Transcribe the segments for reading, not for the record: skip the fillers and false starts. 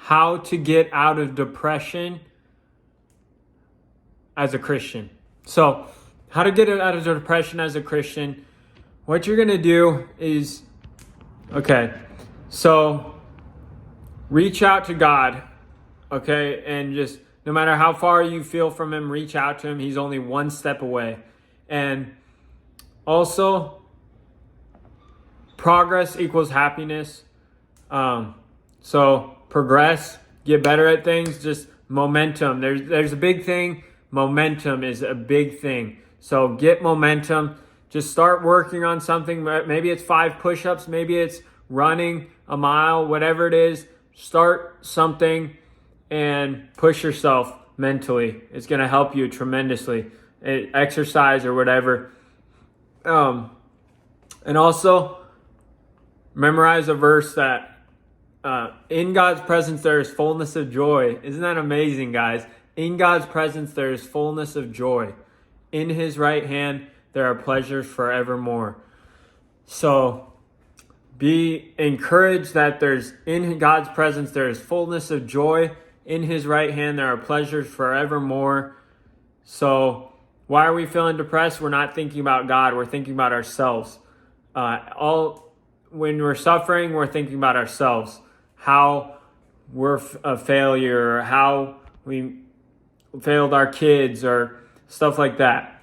how to get out of depression as a Christian. So, how to get out of depression as a Christian. What you're going to do is, so reach out to God, and just no matter how far you feel from him, reach out to him. He's only one step away. And also, progress equals happiness. So progress, get better at things, just momentum. There's a big thing. Momentum is a big thing. So get momentum. Just start working on something. Maybe it's 5 push-ups. Maybe it's running a mile, whatever it is. Start something and push yourself mentally. It's going to help you tremendously. Exercise or whatever. And also, memorize a verse that in God's presence there is fullness of joy. Isn't that amazing, guys? In God's presence there is fullness of joy. In his right hand there are pleasures forevermore. So be encouraged that in God's presence there is fullness of joy. In his right hand there are pleasures forevermore. So why are we feeling depressed? We're not thinking about God. We're thinking about ourselves. When we're suffering, we're thinking about ourselves. How we're a failure, or how we failed our kids, or stuff like that.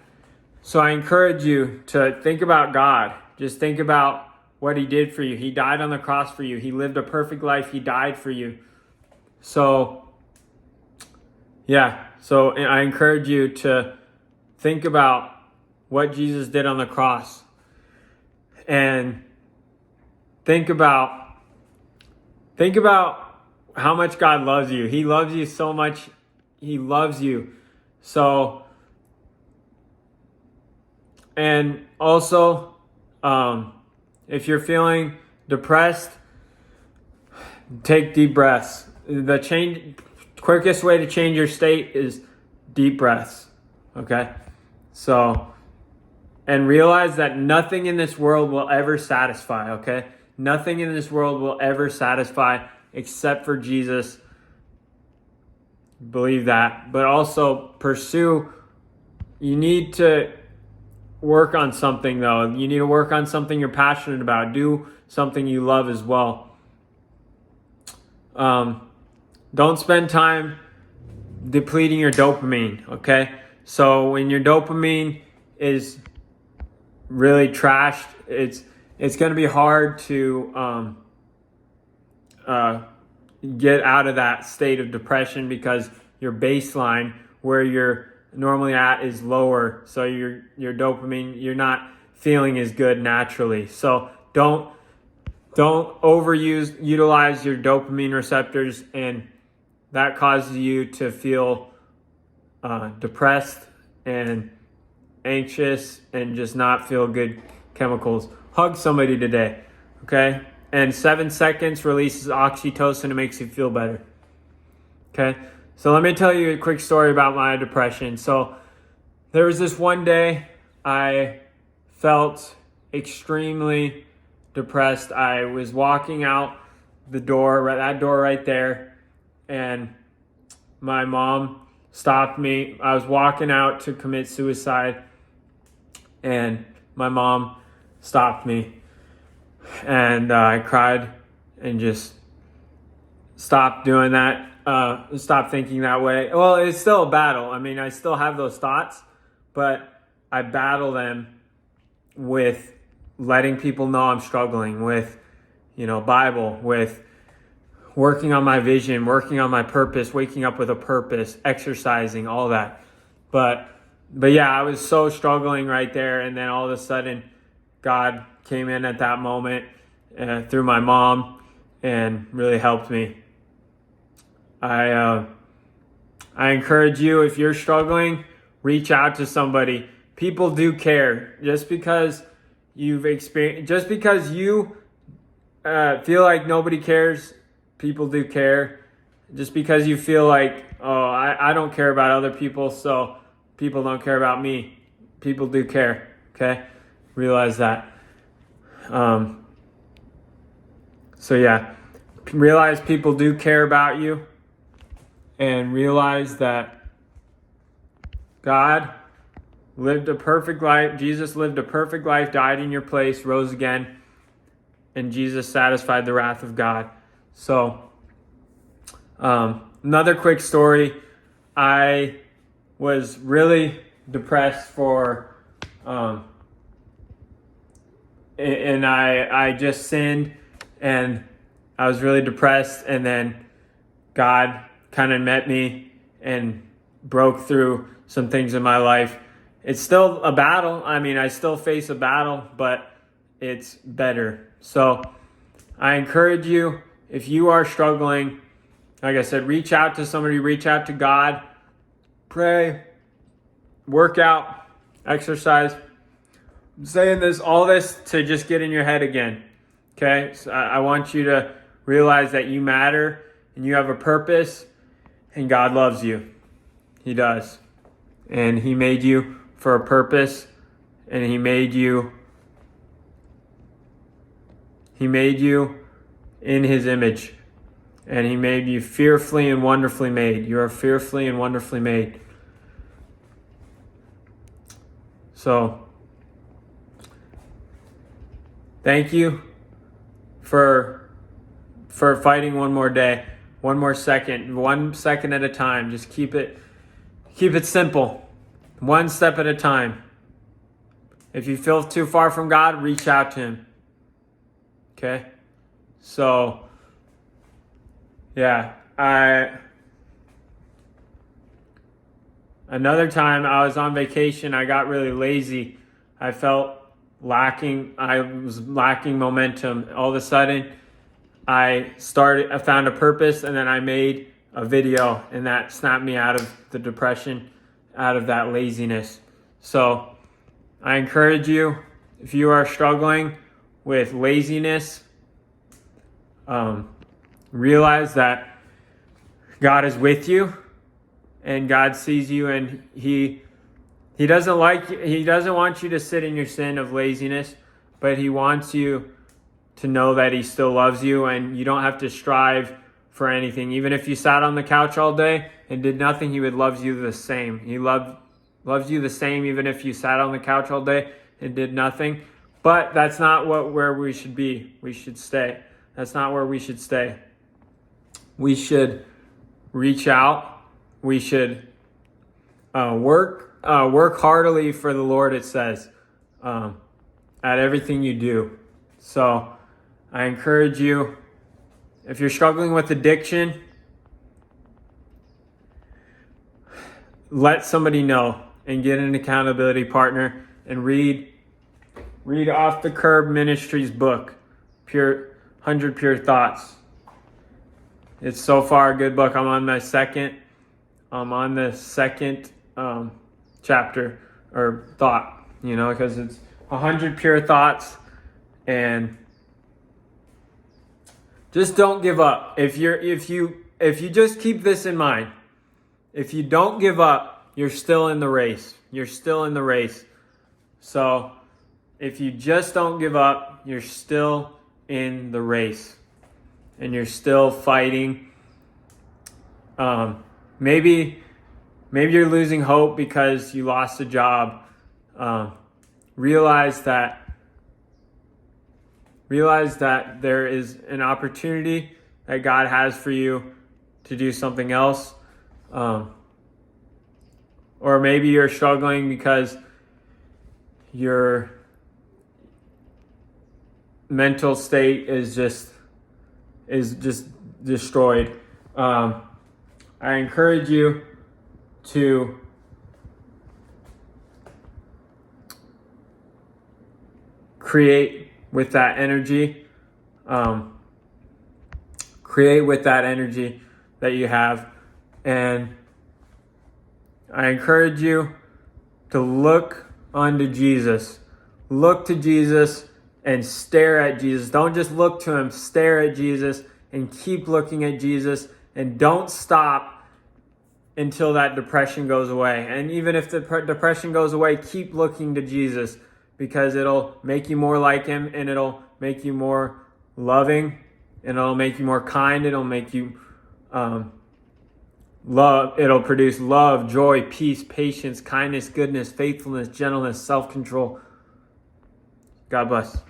So I encourage you to think about God. Just think about what he did for you. He died on the cross for you. He lived a perfect life. He died for you. So, So I encourage you to think about what Jesus did on the cross. And think about how much God loves you. He loves you so much. He loves you. So, and also, if you're feeling depressed, take deep breaths. The quickest way to change your state is deep breaths. So, and realize that nothing in this world will ever satisfy, Nothing in this world will ever satisfy except for Jesus. Believe that. But also you need to work on something, though. You need to work on something you're passionate about. Do something you love as well. Don't spend time depleting your dopamine, So when your dopamine is really trashed, it's going to be hard to get out of that state of depression, because your baseline, where you're normally at, is lower. So your dopamine, you're not feeling as good naturally. So don't utilize your dopamine receptors, and that causes you to feel depressed and anxious and just not feel good chemicals. Hug somebody today, And 7 seconds releases oxytocin and makes you feel better. So let me tell you a quick story about my depression. So there was this one day I felt extremely depressed. I was walking out the door, that door right there, and my mom stopped me. I was walking out to commit suicide, and my mom stopped me. And I cried and just stopped doing that. Stopped thinking that way. Well, it's still a battle. I mean, I still have those thoughts, but I battle them with letting people know I'm struggling, with, Bible, with working on my vision, working on my purpose, waking up with a purpose, exercising, all that. But yeah, I was so struggling right there. And then all of a sudden, God came in at that moment through my mom and really helped me. I encourage you, if you're struggling, reach out to somebody. People do care. Just because you feel like nobody cares, people do care. Just because you feel like, I don't care about other people, so people don't care about me, people do care. Realize that. realize people do care about you, and realize that God lived a perfect life. Jesus lived a perfect life, died in your place, rose again, and Jesus satisfied the wrath of God. So, another quick story. I was really depressed and I just sinned, and I was really depressed, and then God kind of met me and broke through some things in my life. It's still a battle. I mean, I still face a battle, but it's better. So I encourage you, if you are struggling, like I said, reach out to somebody, reach out to God, pray, work out, exercise. I'm saying all this to just get in your head again. Okay? So I want you to realize that you matter and you have a purpose, and God loves you. He does. And He made you for a purpose, and He made you in His image, and He made you fearfully and wonderfully made. You are fearfully and wonderfully made. So, thank you for fighting one more day, one more second, 1 second at a time. Just keep it simple, one step at a time. If you feel too far from God, reach out to Him. Okay? So, yeah, another time I was on vacation, I got really lazy. I was lacking momentum. All of a sudden, I found a purpose, and then I made a video, and that snapped me out of the depression, out of that laziness. So I encourage you, if you are struggling with laziness, realize that God is with you, and God sees you, and He doesn't want you to sit in your sin of laziness, but He wants you to know that He still loves you, and you don't have to strive for anything. Even if you sat on the couch all day and did nothing, He would love you the same. He loves you the same even if you sat on the couch all day and did nothing. But that's not where we should be. We should stay. That's not where we should stay. We should reach out. We should work heartily for the Lord, it says, at everything you do. So I encourage you, if you're struggling with addiction, let somebody know and get an accountability partner, and read Off the Curb Ministries book, 100 Pure Thoughts. It's so far a good book. I'm on the second chapter or thought, because it's 100 pure thoughts. And just don't give up. If you just keep this in mind, if you don't give up, you're still in the race. You're still in the race. So if you just don't give up, you're still in the race, and you're still fighting. Maybe you're losing hope because you lost a job. Realize that there is an opportunity that God has for you to do something else. Or maybe you're struggling because your mental state is just destroyed. I encourage you to create with that energy. Create with that energy that you have. And I encourage you to look unto Jesus. Look to Jesus and stare at Jesus. Don't just look to Him, stare at Jesus and keep looking at Jesus, and don't stop until that depression goes away. And even if the depression goes away, keep looking to Jesus, because it'll make you more like Him, and it'll make you more loving, and it'll make you more kind. It'll make you love. It'll produce love, joy, peace, patience, kindness, goodness, faithfulness, gentleness, self-control. God bless.